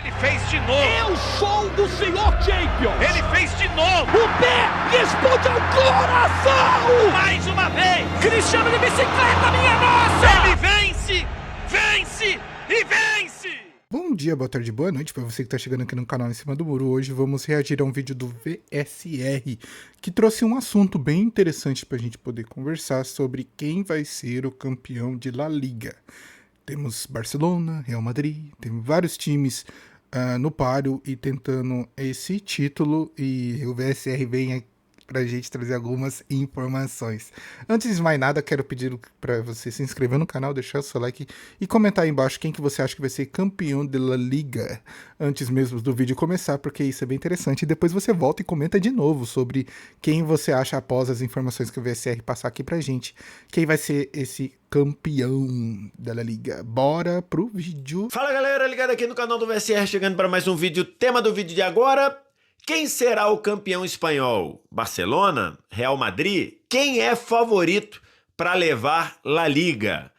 Ele fez de novo. Eu sou o senhor Champions. Ele fez de novo. O pé responde ao coração. Mais uma vez. Cristiano de bicicleta, minha nossa. Ele vence, vence e vence. Bom dia, boa tarde, boa noite para você que está chegando aqui no canal Em Cima do Muro. Hoje vamos reagir a um vídeo do VSR que trouxe um assunto bem interessante para a gente poder conversar sobre quem vai ser o campeão de La Liga. Temos Barcelona, Real Madrid, tem vários times no páreo e tentando esse título, e o VSR vem aqui pra gente trazer algumas informações. Antes de mais nada, quero pedir para você se inscrever no canal, deixar o seu like e comentar aí embaixo quem que você acha que vai ser campeão de La Liga, antes mesmo do vídeo começar, porque isso é bem interessante. E depois você volta e comenta de novo sobre quem você acha, após as informações que o VSR passar aqui pra gente, quem vai ser esse campeão da La Liga. Bora pro vídeo. Fala galera, ligado aqui no canal do VSR, chegando para mais um vídeo. Tema do vídeo de agora: quem será o campeão espanhol? Barcelona? Real Madrid? Quem é favorito para levar La Liga?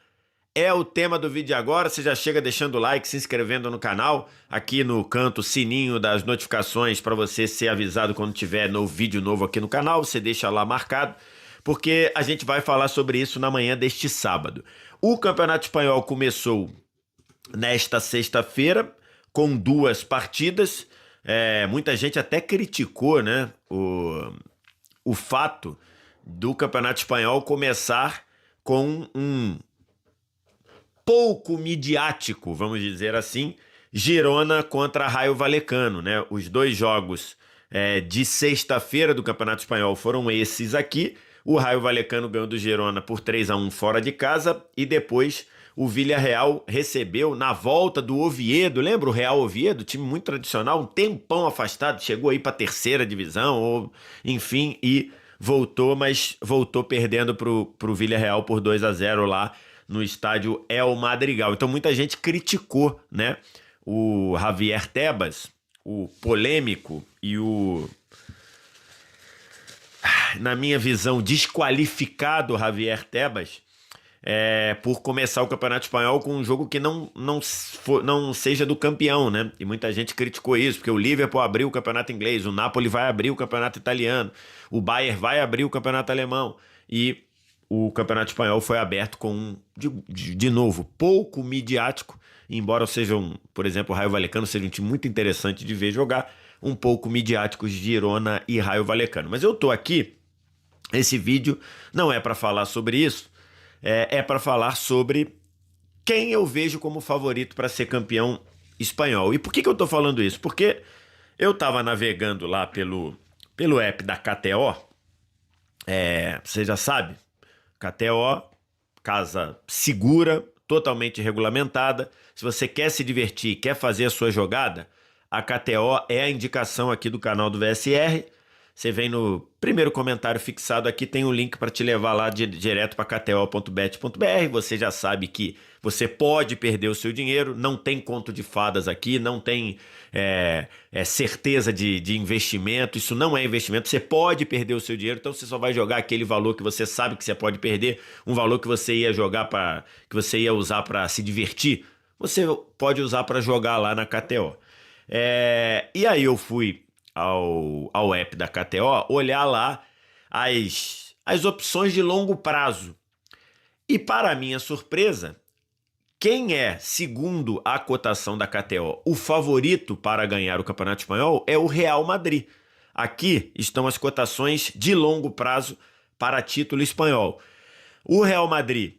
É o tema do vídeo de agora. Você já chega deixando o like, se inscrevendo no canal, aqui no canto, sininho das notificações para você ser avisado quando tiver novo vídeo novo aqui no canal. Você deixa lá marcado, porque a gente vai falar sobre isso na manhã deste sábado. O Campeonato Espanhol começou nesta sexta-feira com 2 partidas. Muita gente até criticou, né, o fato do Campeonato Espanhol começar com um pouco midiático, vamos dizer assim, Girona contra Rayo Vallecano, né? Os 2 jogos de sexta-feira do Campeonato Espanhol foram esses aqui. O Rayo Vallecano ganhou do Girona por 3-1 fora de casa, e depois o Villarreal recebeu na volta do Oviedo. Lembra o Real Oviedo? Time muito tradicional, um tempão afastado, chegou aí para a 3ª divisão, ou enfim, e voltou, mas voltou perdendo pro Villarreal por 2-0 lá no estádio El Madrigal. Então muita gente criticou, né, o Javier Tebas, o polêmico e o, na minha visão, desqualificado Javier Tebas, por começar o Campeonato Espanhol com um jogo que não seja do campeão, né? E muita gente criticou isso, porque o Liverpool abriu o Campeonato Inglês, o Napoli vai abrir o Campeonato Italiano, o Bayern vai abrir o Campeonato Alemão, e o Campeonato Espanhol foi aberto com de novo, pouco midiático, embora seja por exemplo, o Rayo Vallecano seja um time muito interessante de ver jogar, um pouco midiáticos Girona e Rayo Vallecano. Mas eu tô aqui, esse vídeo não é para falar sobre isso, é para falar sobre quem eu vejo como favorito para ser campeão espanhol. E por que eu tô falando isso? Porque eu tava navegando lá pelo app da KTO, você já sabe, KTO, casa segura, totalmente regulamentada. Se você quer se divertir, quer fazer a sua jogada, a KTO é a indicação aqui do canal do VSR. Você vem no primeiro comentário fixado aqui, tem um link para te levar lá direto para kto.bet.br. Você já sabe que você pode perder o seu dinheiro, não tem conto de fadas aqui, não tem certeza de investimento, isso não é investimento, você pode perder o seu dinheiro, então você só vai jogar aquele valor que você sabe que você pode perder, um valor que você ia jogar que você ia usar para se divertir, você pode usar para jogar lá na KTO. E aí eu fui ao app da KTO, olhar lá as opções de longo prazo. E para minha surpresa, quem é, segundo a cotação da KTO, o favorito para ganhar o Campeonato Espanhol é o Real Madrid. Aqui estão as cotações de longo prazo para título espanhol. O Real Madrid,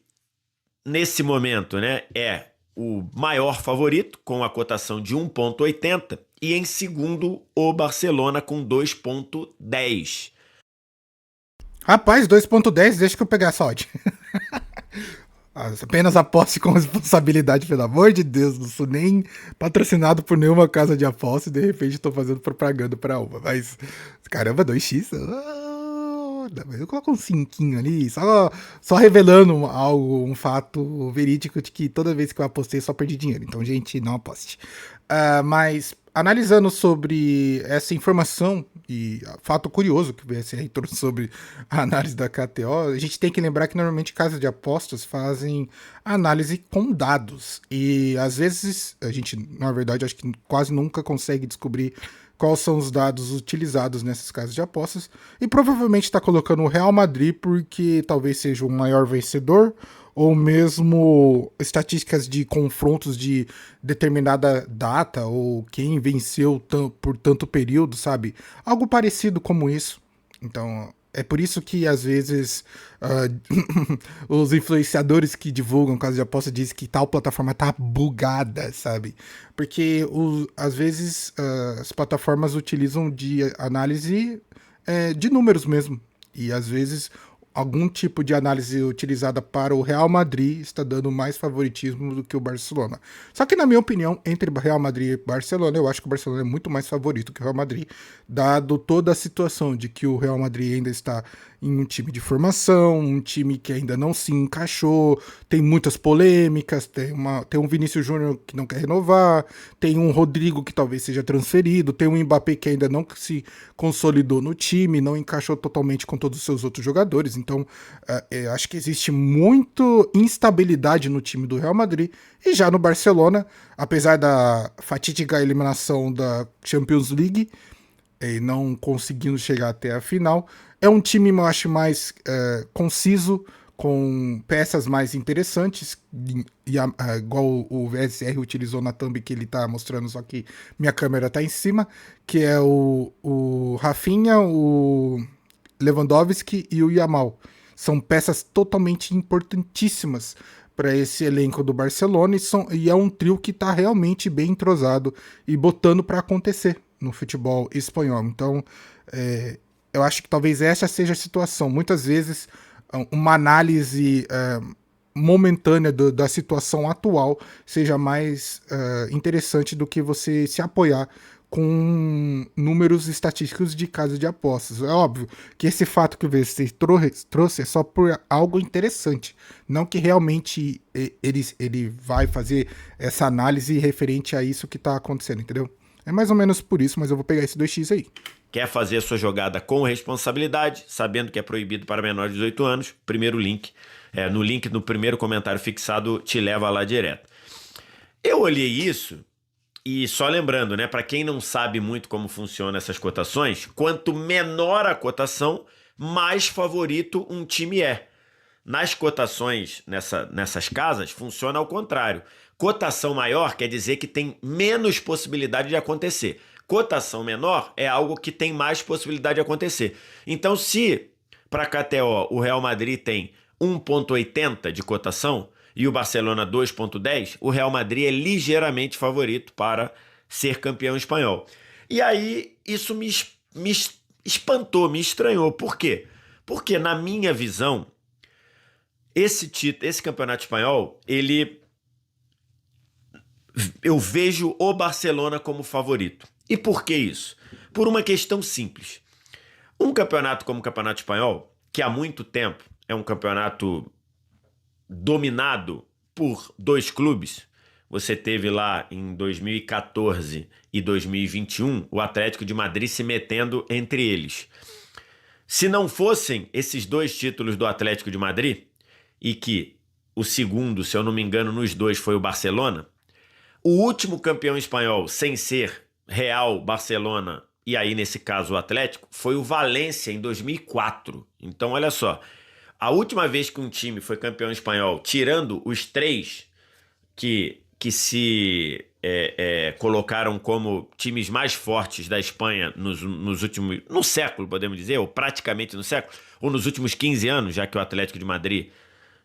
nesse momento, né, é o maior favorito, com a cotação de 1,80, e em segundo o Barcelona com 2,10. Rapaz, 2.10, deixa que eu pegar essa odd. Apenas aposte com responsabilidade, pelo amor de Deus. Não sou nem patrocinado por nenhuma casa de aposta e de repente estou fazendo propaganda para uma. Mas, caramba, 2x. Eu coloco um 5 ali, só revelando algo, um fato verídico de que toda vez que eu apostei só perdi dinheiro. Então, gente, não aposte. Mas analisando sobre essa informação e fato curioso que o VSR trouxe sobre a análise da KTO, a gente tem que lembrar que normalmente casas de apostas fazem análise com dados e às vezes a gente, na verdade, acho que quase nunca consegue descobrir quais são os dados utilizados nessas casas de apostas e provavelmente está colocando o Real Madrid porque talvez seja o maior vencedor ou mesmo estatísticas de confrontos de determinada data, ou quem venceu por tanto período, sabe? Algo parecido como isso. Então, é por isso que, às vezes, os influenciadores que divulgam casas de aposta dizem que tal plataforma tá bugada, sabe? Porque, às vezes, as plataformas utilizam de análise de números mesmo. E, às vezes, algum tipo de análise utilizada para o Real Madrid está dando mais favoritismo do que o Barcelona. Só que, na minha opinião, entre Real Madrid e Barcelona, eu acho que o Barcelona é muito mais favorito que o Real Madrid, dado toda a situação de que o Real Madrid ainda está em um time de formação, um time que ainda não se encaixou, tem muitas polêmicas, tem um Vinícius Júnior que não quer renovar, tem um Rodrigo que talvez seja transferido, tem um Mbappé que ainda não se consolidou no time, não encaixou totalmente com todos os seus outros jogadores. Então, acho que existe muito instabilidade no time do Real Madrid. E já no Barcelona, apesar da fatídica eliminação da Champions League, e não conseguindo chegar até a final, é um time, eu acho, mais conciso, com peças mais interessantes, igual o VSR utilizou na thumb que ele tá mostrando, só que minha câmera tá em cima, que é o Rafinha, o Lewandowski e o Yamal. São peças totalmente importantíssimas para esse elenco do Barcelona e é um trio que está realmente bem entrosado e botando para acontecer no futebol espanhol. Então, eu acho que talvez essa seja a situação. Muitas vezes, uma análise momentânea da situação atual seja mais interessante do que você se apoiar com números estatísticos de casas de apostas. É óbvio que esse fato que o VC trouxe é só por algo interessante, não que realmente ele vai fazer essa análise referente a isso que está acontecendo, entendeu? É mais ou menos por isso, mas eu vou pegar esse 2x aí. Quer fazer a sua jogada com responsabilidade, sabendo que é proibido para menores de 18 anos? Primeiro link, no link no primeiro comentário fixado, te leva lá direto. Eu olhei isso e só lembrando, né, para quem não sabe muito como funcionam essas cotações, quanto menor a cotação, mais favorito um time é. Nas cotações, nessas casas, funciona ao contrário. Cotação maior quer dizer que tem menos possibilidade de acontecer. Cotação menor é algo que tem mais possibilidade de acontecer. Então, se para a KTO o Real Madrid tem 1,80 de cotação e o Barcelona 2,10, o Real Madrid é ligeiramente favorito para ser campeão espanhol. E aí, isso me espantou, me estranhou. Por quê? Porque, na minha visão, esse campeonato espanhol, eu vejo o Barcelona como favorito. E por que isso? Por uma questão simples. Um campeonato como o Campeonato Espanhol, que há muito tempo é um campeonato dominado por dois clubes, você teve lá em 2014 e 2021 o Atlético de Madrid se metendo entre eles. Se não fossem esses dois títulos do Atlético de Madrid, e que o segundo, se eu não me engano, nos dois foi o Barcelona, o último campeão espanhol sem ser Real, Barcelona e aí nesse caso o Atlético, foi o Valência em 2004. Então olha só, a última vez que um time foi campeão espanhol, tirando os três que se colocaram como times mais fortes da Espanha nos últimos, no século, podemos dizer, ou praticamente no século, ou nos últimos 15 anos, já que o Atlético de Madrid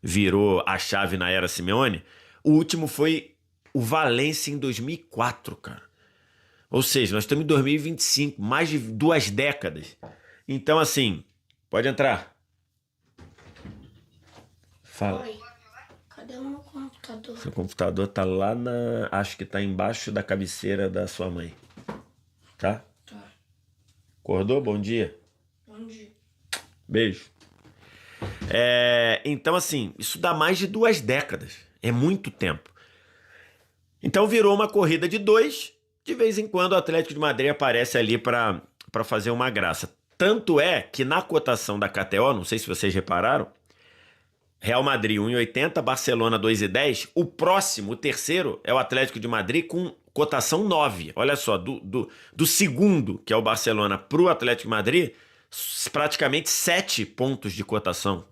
virou a chave na era Simeone, o último foi o Valência em 2004, cara. Ou seja, nós estamos em 2025, mais de 2 décadas. Então, assim, pode entrar. Fala. Oi, cadê o meu computador? Seu computador tá lá na... Acho que tá embaixo da cabeceira da sua mãe. Tá? Tá. Acordou? Bom dia. Bom dia. Beijo. Então, assim, isso dá mais de 2 décadas. É muito tempo. Então virou uma corrida de 2 de vez em quando o Atlético de Madrid aparece ali para fazer uma graça. Tanto é que na cotação da KTO, não sei se vocês repararam, Real Madrid 1,80, Barcelona 2,10. O próximo, o terceiro, é o Atlético de Madrid com cotação 9. Olha só, do segundo, que é o Barcelona, para o Atlético de Madrid, praticamente 7 pontos de cotação.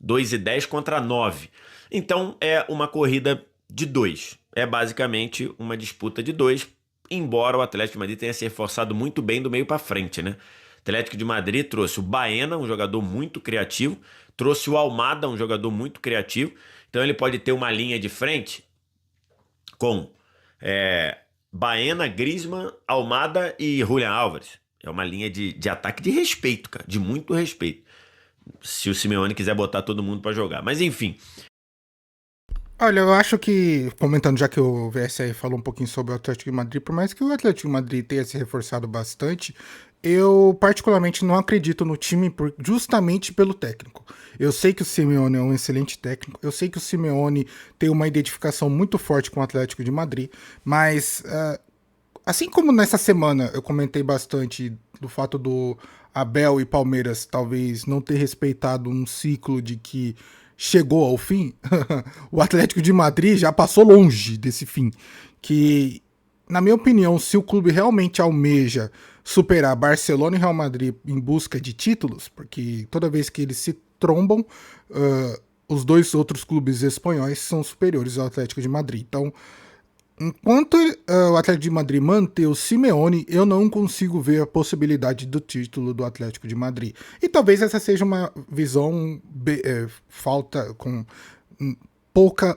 2,10 contra 9. Então é uma corrida de 2. É basicamente uma disputa de 2, embora o Atlético de Madrid tenha se reforçado muito bem do meio para frente, né? O Atlético de Madrid trouxe o Baena, um jogador muito criativo, trouxe o Almada, um jogador muito criativo, então ele pode ter uma linha de frente com Baena, Griezmann, Almada e Julián Álvares. É uma linha de ataque de respeito, cara, de muito respeito. Se o Simeone quiser botar todo mundo para jogar. Mas enfim. Olha, eu acho que, comentando já que o VSR falou um pouquinho sobre o Atlético de Madrid, por mais que o Atlético de Madrid tenha se reforçado bastante, eu particularmente não acredito no time justamente pelo técnico. Eu sei que o Simeone é um excelente técnico, eu sei que o Simeone tem uma identificação muito forte com o Atlético de Madrid, mas assim como nessa semana eu comentei bastante do fato do Abel e Palmeiras talvez não ter respeitado um ciclo de que chegou ao fim, o Atlético de Madrid já passou longe desse fim. Que, na minha opinião, se o clube realmente almeja superar Barcelona e Real Madrid em busca de títulos, porque toda vez que eles se trombam, os dois outros clubes espanhóis são superiores ao Atlético de Madrid. Então, enquanto o Atlético de Madrid manter o Simeone, eu não consigo ver a possibilidade do título do Atlético de Madrid. E talvez essa seja uma visão falta com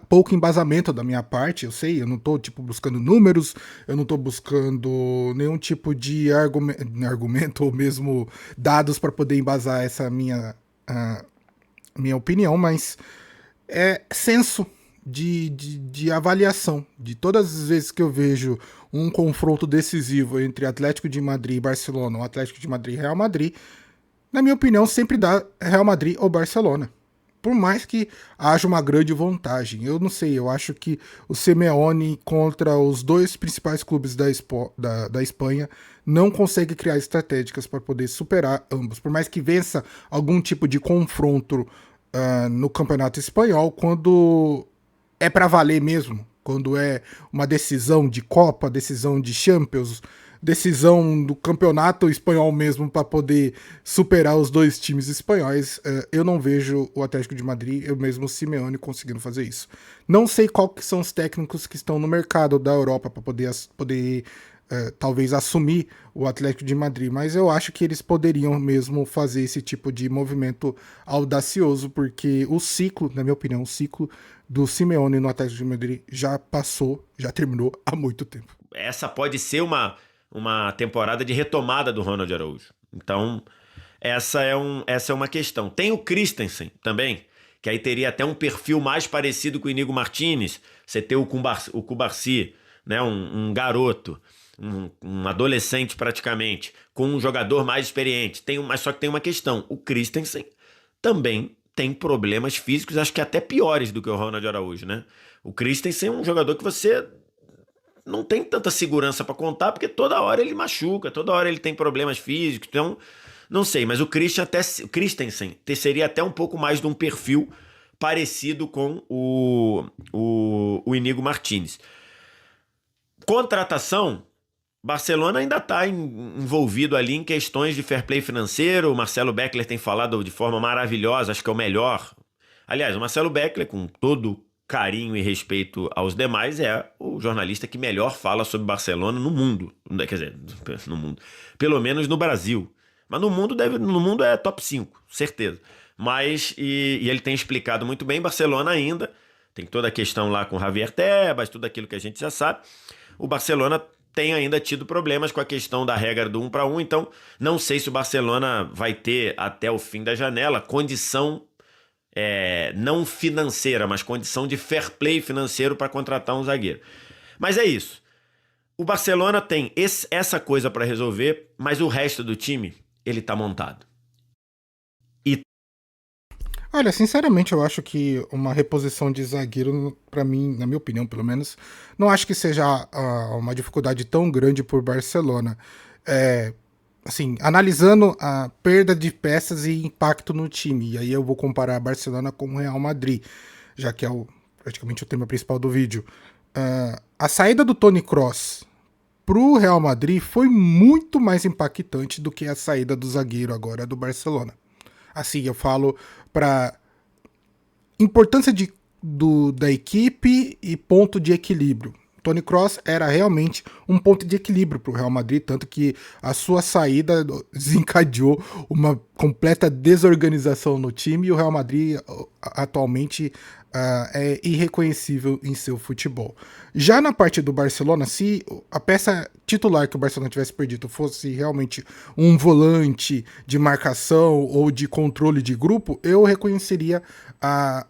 pouco embasamento da minha parte, eu sei, eu não tô buscando números, eu não tô buscando nenhum tipo de argumento ou mesmo dados para poder embasar essa minha opinião, mas é senso de avaliação. De todas as vezes que eu vejo um confronto decisivo entre Atlético de Madrid e Barcelona, ou Atlético de Madrid e Real Madrid, na minha opinião, sempre dá Real Madrid ou Barcelona. Por mais que haja uma grande vantagem. Eu não sei, eu acho que o Simeone contra os dois principais clubes da Espanha não consegue criar estratégicas para poder superar ambos. Por mais que vença algum tipo de confronto no Campeonato Espanhol, quando é para valer mesmo, quando é uma decisão de Copa, decisão de Champions, decisão do Campeonato Espanhol mesmo para poder superar os dois times espanhóis, eu não vejo o Atlético de Madrid, eu mesmo o Simeone conseguindo fazer isso. Não sei qual que são os técnicos que estão no mercado da Europa para poder talvez assumir o Atlético de Madrid, mas eu acho que eles poderiam mesmo fazer esse tipo de movimento audacioso, porque o ciclo, na minha opinião, o ciclo do Simeone no Atlético de Madrid já passou, já terminou há muito tempo. Essa pode ser uma temporada de retomada do Ronald Araújo. Então, essa é uma questão. Tem o Christensen também, que aí teria até um perfil mais parecido com o Inigo Martínez. Você tem o Cubarsí, né, um garoto, um adolescente praticamente, com um jogador mais experiente. Mas só que tem uma questão. O Christensen também tem problemas físicos, acho que até piores do que o Ronald Araújo, né? O Christensen é um jogador que você não tem tanta segurança para contar, porque toda hora ele machuca, toda hora ele tem problemas físicos, então, não sei, mas o Christensen seria até um pouco mais de um perfil parecido com o Inigo Martínez. Contratação, Barcelona ainda está envolvido ali em questões de fair play financeiro. O Marcelo Beckler tem falado de forma maravilhosa, acho que é o melhor. Aliás, o Marcelo Beckler, com todo carinho e respeito aos demais, é o jornalista que melhor fala sobre Barcelona no mundo. Quer dizer, no mundo. Pelo menos no Brasil. Mas no mundo é top 5, certeza. Mas, e ele tem explicado muito bem, Barcelona ainda tem toda a questão lá com Javier Tebas, tudo aquilo que a gente já sabe. O Barcelona tem ainda tido problemas com a questão da regra do 1 para 1, então não sei se o Barcelona vai ter até o fim da janela condição não financeira, mas condição de fair play financeiro para contratar um zagueiro. Mas é isso. O Barcelona tem essa coisa para resolver, mas o resto do time, ele tá montado. Olha, sinceramente, eu acho que uma reposição de zagueiro, pra mim, na minha opinião, pelo menos, não acho que seja uma dificuldade tão grande por Barcelona. É, assim, analisando a perda de peças e impacto no time, e aí eu vou comparar Barcelona com o Real Madrid, já que é praticamente o tema principal do vídeo. A saída do Toni Kroos pro Real Madrid foi muito mais impactante do que a saída do zagueiro agora do Barcelona. Assim, eu falo para importância da equipe e ponto de equilíbrio. Toni Kroos era realmente um ponto de equilíbrio para o Real Madrid, tanto que a sua saída desencadeou uma completa desorganização no time e o Real Madrid atualmente é irreconhecível em seu futebol. Já na parte do Barcelona, se a peça titular que o Barcelona tivesse perdido fosse realmente um volante de marcação ou de controle de grupo, eu reconheceria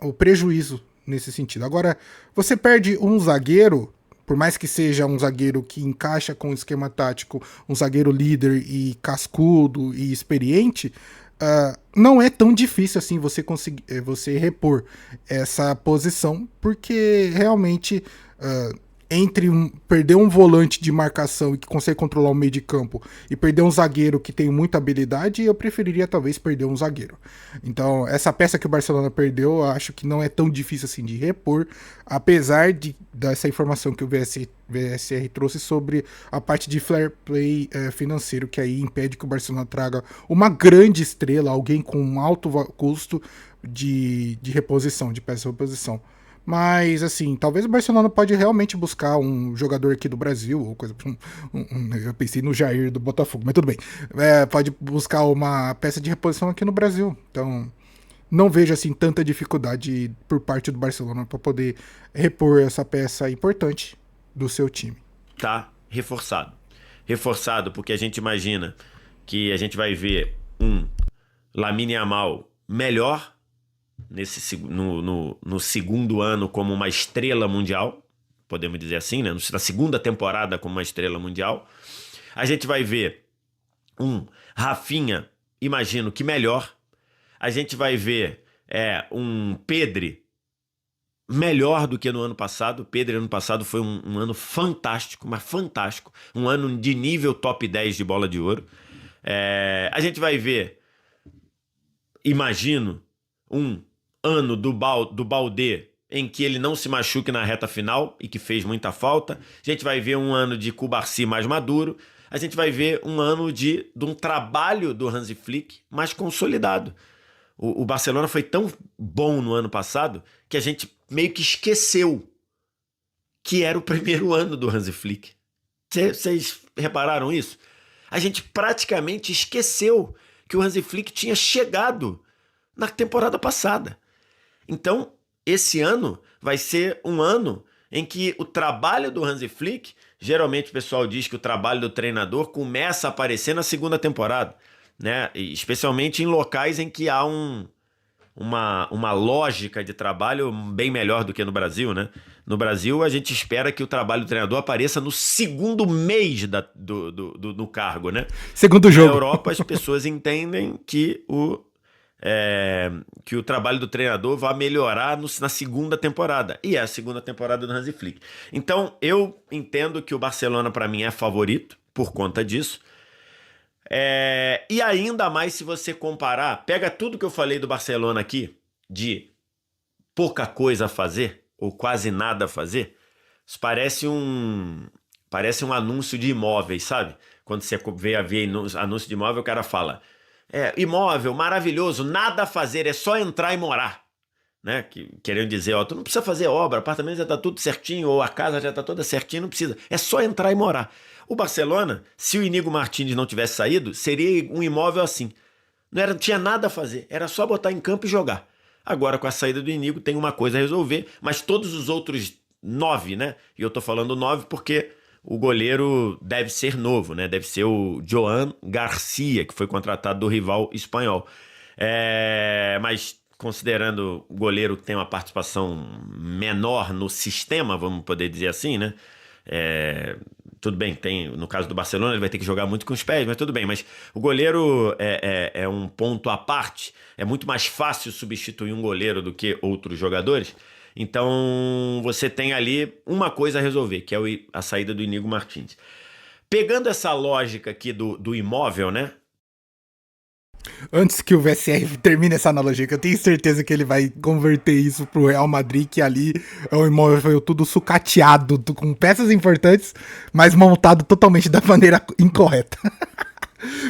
o prejuízo nesse sentido. Agora, você perde um zagueiro, por mais que seja um zagueiro que encaixa com o esquema tático, um zagueiro líder e cascudo e experiente, não é tão difícil assim você conseguir você repor essa posição, porque realmente entre perder um volante de marcação e que consegue controlar o meio de campo e perder um zagueiro que tem muita habilidade, eu preferiria talvez perder um zagueiro. Então, essa peça que o Barcelona perdeu, eu acho que não é tão difícil assim de repor, apesar dessa informação que o VSR trouxe sobre a parte de fair play financeiro, que aí impede que o Barcelona traga uma grande estrela, alguém com um alto custo de reposição, de peça de reposição. Mas, assim, talvez o Barcelona pode realmente buscar um jogador aqui do Brasil, ou coisa. Eu pensei no Jair do Botafogo, mas tudo bem. Pode buscar uma peça de reposição aqui no Brasil. Então, não vejo, assim, tanta dificuldade por parte do Barcelona para poder repor essa peça importante do seu time. Tá reforçado. Reforçado porque a gente imagina que a gente vai ver um Lamine Yamal melhor no segundo ano como uma estrela mundial, podemos dizer assim, né? Na segunda temporada como uma estrela mundial. A gente vai ver um Rafinha, imagino que melhor. A gente vai ver um Pedri melhor do que no ano passado. Pedri ano passado foi um ano fantástico, mas fantástico. Um ano de nível top 10 de bola de ouro. A gente vai ver, imagino, um ano do Baldé em que ele não se machuque na reta final e que fez muita falta. A gente vai ver um ano de Cubarsí mais maduro. A gente vai ver um ano de um trabalho do Hansi Flick mais consolidado. O Barcelona foi tão bom no ano passado que a gente meio que esqueceu que era o primeiro ano do Hansi Flick. Vocês repararam isso? A gente praticamente esqueceu que o Hansi Flick tinha chegado na temporada passada. Então, esse ano vai ser um ano em que o trabalho do Hansi Flick, geralmente o pessoal diz que o trabalho do treinador começa a aparecer na segunda temporada, né? Especialmente em locais em que há uma lógica de trabalho bem melhor do que no Brasil, né? No Brasil, a gente espera que o trabalho do treinador apareça no segundo mês do cargo, né? Segundo jogo. Na Europa, as pessoas entendem que o trabalho do treinador vai melhorar na segunda temporada. E é a segunda temporada do Hansi Flick. Então, eu entendo que o Barcelona, para mim, é favorito por conta disso. E ainda mais se você comparar, pega tudo que eu falei do Barcelona aqui, de pouca coisa a fazer, ou quase nada a fazer, isso parece um anúncio de imóveis, sabe? Quando você vê anúncio de imóvel, o cara fala: imóvel, maravilhoso, nada a fazer, é só entrar e morar. Né? Querendo dizer, tu não precisa fazer obra, o apartamento já tá tudo certinho, ou a casa já tá toda certinha, não precisa. É só entrar e morar. O Barcelona, se o Íñigo Martínez não tivesse saído, seria um imóvel assim. Não tinha nada a fazer, era só botar em campo e jogar. Agora, com a saída do Íñigo, tem uma coisa a resolver, mas todos os outros 9, né? E eu tô falando 9 porque o goleiro deve ser novo, né? Deve ser o Joan Garcia, que foi contratado do rival espanhol. Mas considerando o goleiro que tem uma participação menor no sistema, vamos poder dizer assim, né? Tudo bem, no caso do Barcelona ele vai ter que jogar muito com os pés, mas tudo bem. Mas o goleiro é um ponto à parte. É muito mais fácil substituir um goleiro do que outros jogadores. Então você tem ali uma coisa a resolver, que é a saída do Íñigo Martins. Pegando essa lógica aqui do imóvel, né? Antes que o VSR termine essa analogia, que eu tenho certeza que ele vai converter isso pro Real Madrid, que ali é um imóvel tudo sucateado, com peças importantes, mas montado totalmente da maneira incorreta.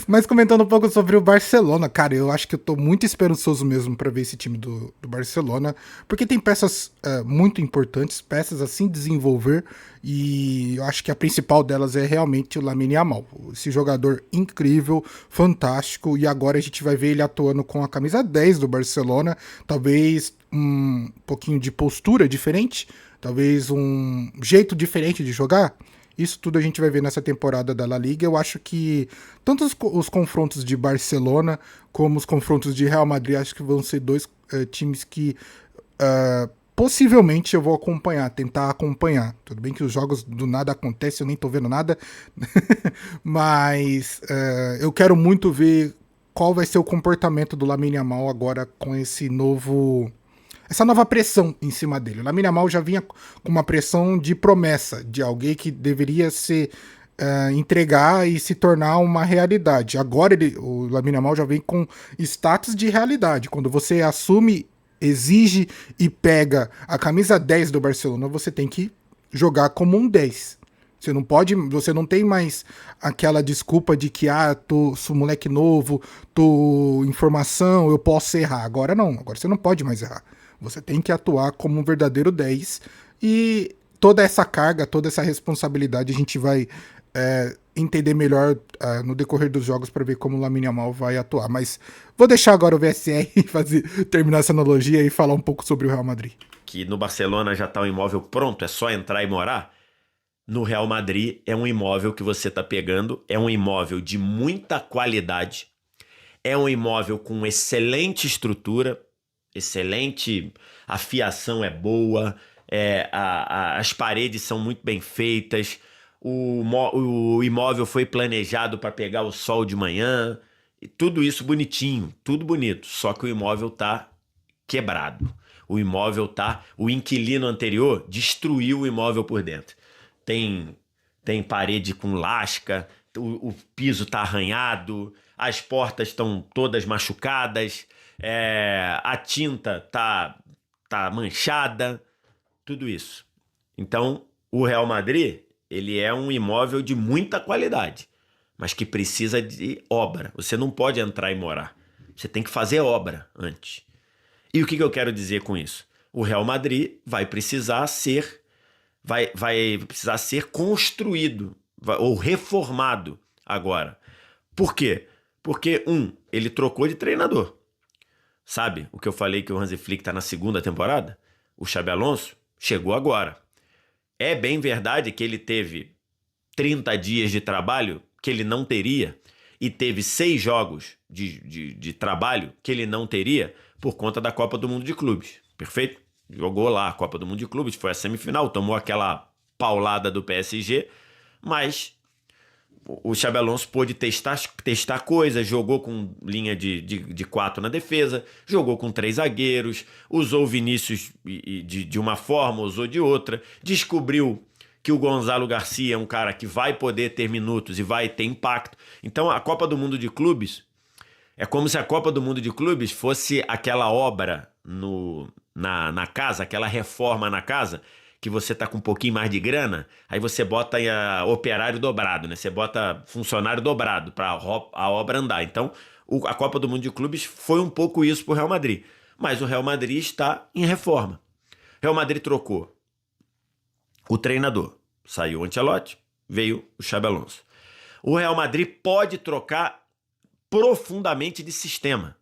Mas comentando um pouco sobre o Barcelona, cara, eu acho que eu tô muito esperançoso mesmo pra ver esse time do Barcelona, porque tem peças muito importantes, peças a se desenvolver, e eu acho que a principal delas é realmente o Lamine Yamal, esse jogador incrível, fantástico, e agora a gente vai ver ele atuando com a camisa 10 do Barcelona, talvez um pouquinho de postura diferente, talvez um jeito diferente de jogar. Isso tudo a gente vai ver nessa temporada da La Liga. Eu acho que tanto os confrontos de Barcelona como os confrontos de Real Madrid, acho que vão ser dois times que possivelmente eu vou tentar acompanhar. Tudo bem que os jogos do nada acontecem, eu nem tô vendo nada, mas eu quero muito ver qual vai ser o comportamento do Lamine Yamal agora com essa nova pressão em cima dele. O Lamine Yamal já vinha com uma pressão de promessa, de alguém que deveria se entregar e se tornar uma realidade. Agora o Lamine Yamal já vem com status de realidade. Quando você assume, exige e pega a camisa 10 do Barcelona, você tem que jogar como um 10. Você não tem mais aquela desculpa de que sou moleque novo, tô em formação, eu posso errar. Agora não, agora você não pode mais errar. Você tem que atuar como um verdadeiro 10 e toda essa carga, toda essa responsabilidade a gente vai entender melhor no decorrer dos jogos para ver como o Lamine Yamal vai atuar. Mas vou deixar agora o VSR terminar essa analogia e falar um pouco sobre o Real Madrid. Que no Barcelona já tá um imóvel pronto, é só entrar e morar. No Real Madrid é um imóvel que você tá pegando, é um imóvel de muita qualidade, é um imóvel com excelente estrutura, excelente, a fiação é boa, as paredes são muito bem feitas, o imóvel foi planejado para pegar o sol de manhã, e tudo isso bonitinho, tudo bonito, só que o imóvel tá quebrado. O inquilino anterior destruiu o imóvel por dentro. Tem parede com lasca, o piso tá arranhado, as portas estão todas machucadas, a tinta tá manchada, tudo isso. Então, o Real Madrid, ele é um imóvel de muita qualidade, mas que precisa de obra. Você não pode entrar e morar. Você tem que fazer obra antes. E o que eu quero dizer com isso? O Real Madrid vai precisar ser construído ou reformado agora. Por quê? Porque, ele trocou de treinador. Sabe o que eu falei que o Hansi Flick está na segunda temporada? O Xabi Alonso chegou agora. É bem verdade que ele teve 30 dias de trabalho que ele não teria e teve 6 jogos de trabalho que ele não teria por conta da Copa do Mundo de Clubes. Perfeito? Jogou lá a Copa do Mundo de Clubes, foi a semifinal, tomou aquela paulada do PSG, mas o Xabi Alonso pôde testar coisas, jogou com linha de 4 na defesa, jogou com 3 zagueiros, usou o Vinícius de uma forma, usou de outra, descobriu que o Gonzalo Garcia é um cara que vai poder ter minutos e vai ter impacto. Então a Copa do Mundo de Clubes é como se a Copa do Mundo de Clubes fosse aquela obra na casa, aquela reforma na casa, que você tá com um pouquinho mais de grana, aí você bota operário dobrado, né? Você bota funcionário dobrado para a obra andar. Então, a Copa do Mundo de Clubes foi um pouco isso pro Real Madrid. Mas o Real Madrid está em reforma. O Real Madrid trocou o treinador. Saiu o Ancelotti, veio o Xabi Alonso. O Real Madrid pode trocar profundamente de sistema.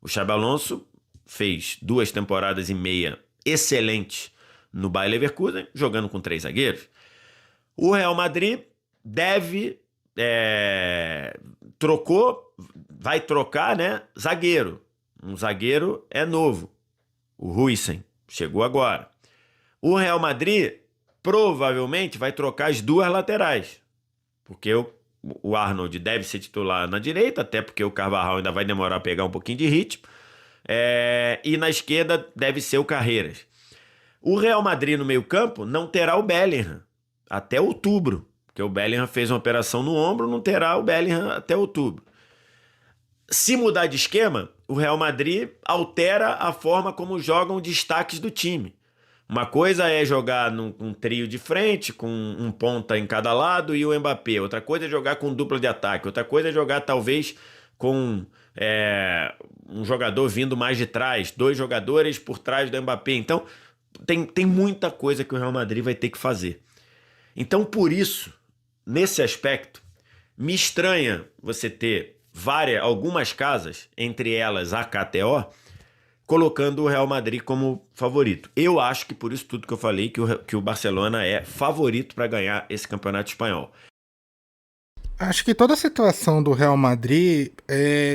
O Xabi Alonso fez 2 temporadas e meia excelentes no Bayer Leverkusen, jogando com 3 zagueiros. O Real Madrid vai trocar, né, zagueiro. Um zagueiro é novo. O Huijsen chegou agora. O Real Madrid provavelmente vai trocar as duas laterais, porque o Arnold deve ser titular na direita, até porque o Carvajal ainda vai demorar a pegar um pouquinho de ritmo, e na esquerda deve ser o Carreiras. O Real Madrid no meio-campo não terá o Bellingham até outubro, porque o Bellingham fez uma operação no ombro, não terá o Bellingham até outubro. Se mudar de esquema, o Real Madrid altera a forma como jogam os destaques do time. Uma coisa é jogar num trio de frente, com um ponta em cada lado e o Mbappé. Outra coisa é jogar com dupla de ataque. Outra coisa é jogar talvez com um jogador vindo mais de trás, 2 jogadores por trás do Mbappé. Então, tem muita coisa que o Real Madrid vai ter que fazer. Então, por isso, nesse aspecto, me estranha você ter algumas casas, entre elas a KTO, colocando o Real Madrid como favorito. Eu acho que por isso tudo que eu falei, que o Barcelona é favorito para ganhar esse campeonato espanhol. Acho que toda a situação do Real Madrid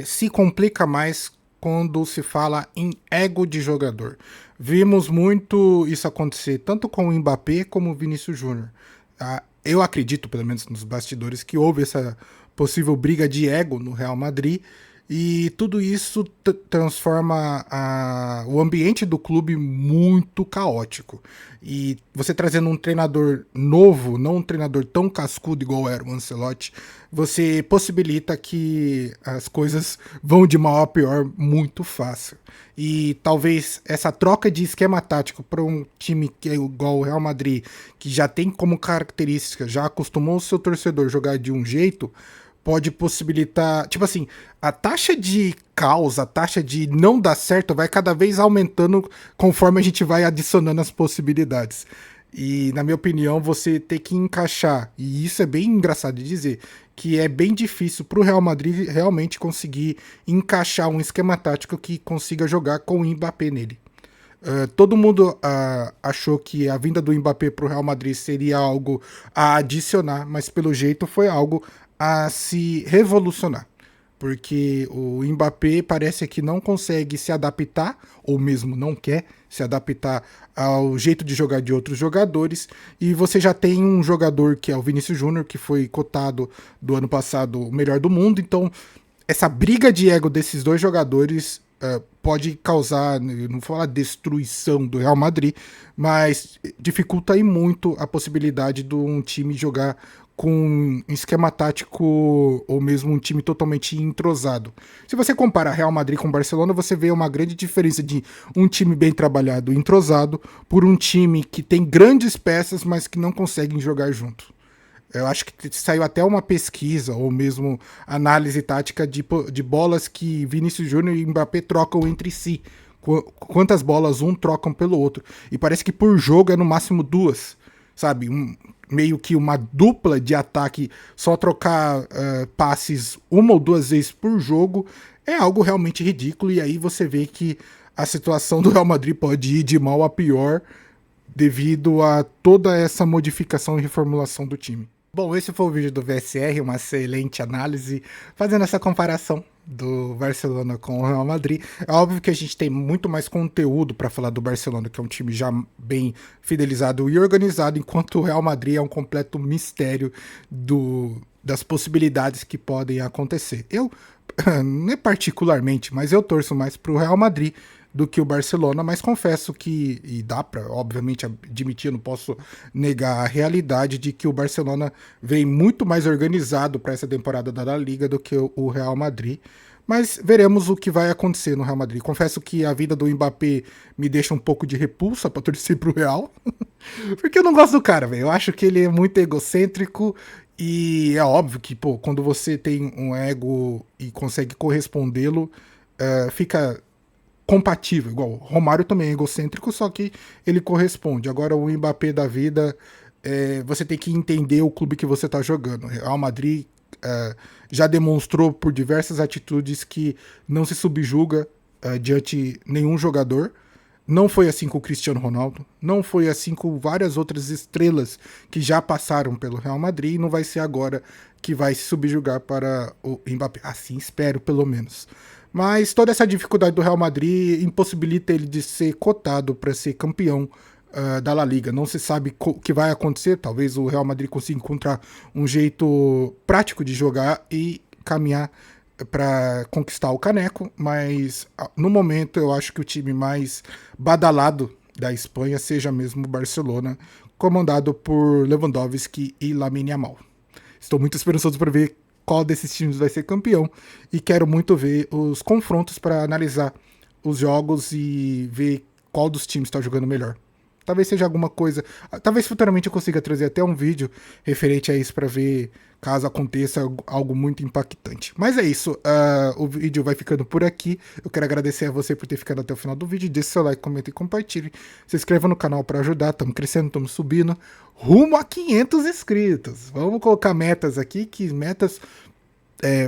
se complica mais quando se fala em ego de jogador. Vimos muito isso acontecer tanto com o Mbappé como o Vinícius Júnior. Eu acredito, pelo menos nos bastidores, que houve essa possível briga de ego no Real Madrid, e tudo isso transforma o ambiente do clube muito caótico. E você trazendo um treinador novo, não um treinador tão cascudo igual era o Ancelotti, você possibilita que as coisas vão de mal a pior muito fácil. E talvez essa troca de esquema tático para um time que é igual o Real Madrid, que já tem como característica, já acostumou o seu torcedor a jogar de um jeito, pode possibilitar, tipo assim, a taxa de caos, a taxa de não dar certo vai cada vez aumentando conforme a gente vai adicionando as possibilidades. E, na minha opinião, você tem que encaixar, e isso é bem engraçado de dizer, que é bem difícil para o Real Madrid realmente conseguir encaixar um esquema tático que consiga jogar com o Mbappé nele. Todo mundo achou que a vinda do Mbappé para o Real Madrid seria algo a adicionar, mas pelo jeito foi algo a se revolucionar, porque o Mbappé parece que não consegue se adaptar, ou mesmo não quer se adaptar ao jeito de jogar de outros jogadores, e você já tem um jogador que é o Vinícius Júnior, que foi cotado do ano passado o melhor do mundo, então essa briga de ego desses dois jogadores pode causar, não vou falar destruição do Real Madrid, mas dificulta aí muito a possibilidade de um time jogar com um esquema tático ou mesmo um time totalmente entrosado. Se você compara Real Madrid com Barcelona, você vê uma grande diferença de um time bem trabalhado e entrosado por um time que tem grandes peças, mas que não conseguem jogar junto. Eu acho que saiu até uma pesquisa ou mesmo análise tática de bolas que Vinícius Júnior e Mbappé trocam entre si. Quantas bolas um trocam pelo outro. E parece que por jogo é no máximo 2. Sabe, meio que uma dupla de ataque, só trocar passes 1 ou 2 vezes por jogo é algo realmente ridículo, e aí você vê que a situação do Real Madrid pode ir de mal a pior devido a toda essa modificação e reformulação do time. Bom, esse foi o vídeo do VSR, uma excelente análise, fazendo essa comparação do Barcelona com o Real Madrid. É óbvio que a gente tem muito mais conteúdo para falar do Barcelona, que é um time já bem fidelizado e organizado, enquanto o Real Madrid é um completo mistério das possibilidades que podem acontecer. Eu, não é particularmente, mas eu torço mais para o Real Madrid do que o Barcelona, mas confesso que, e dá para, obviamente, admitir, eu não posso negar a realidade de que o Barcelona vem muito mais organizado para essa temporada da La Liga do que o Real Madrid, mas veremos o que vai acontecer no Real Madrid. Confesso que a vida do Mbappé me deixa um pouco de repulsa para torcer pro Real, porque eu não gosto do cara, velho. Eu acho que ele é muito egocêntrico, e é óbvio que, pô, quando você tem um ego e consegue correspondê-lo, fica compatível, igual o Romário também é egocêntrico, só que ele corresponde. Agora o Mbappé da vida, você tem que entender o clube que você tá jogando. O Real Madrid já demonstrou por diversas atitudes que não se subjuga diante nenhum jogador. Não foi assim com o Cristiano Ronaldo, não foi assim com várias outras estrelas que já passaram pelo Real Madrid, e não vai ser agora que vai se subjugar para o Mbappé. Assim espero, pelo menos. Mas toda essa dificuldade do Real Madrid impossibilita ele de ser cotado para ser campeão da La Liga. Não se sabe o que vai acontecer. Talvez o Real Madrid consiga encontrar um jeito prático de jogar e caminhar para conquistar o caneco, mas no momento eu acho que o time mais badalado da Espanha seja mesmo o Barcelona, comandado por Lewandowski e Lamine Yamal. Estou muito esperançoso para ver qual desses times vai ser campeão e quero muito ver os confrontos para analisar os jogos e ver qual dos times está jogando melhor. Talvez seja alguma coisa. Talvez futuramente eu consiga trazer até um vídeo referente a isso para ver caso aconteça algo muito impactante. Mas é isso. O vídeo vai ficando por aqui. Eu quero agradecer a você por ter ficado até o final do vídeo. Deixe seu like, comenta e compartilhe. Se inscreva no canal para ajudar. Estamos crescendo, estamos subindo. Rumo a 500 inscritos. Vamos colocar metas aqui, que metas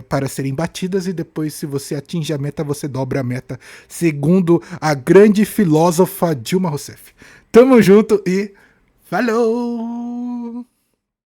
para serem batidas, e depois, se você atinge a meta, você dobra a meta, segundo a grande filósofa Dilma Rousseff. Tamo junto e falou!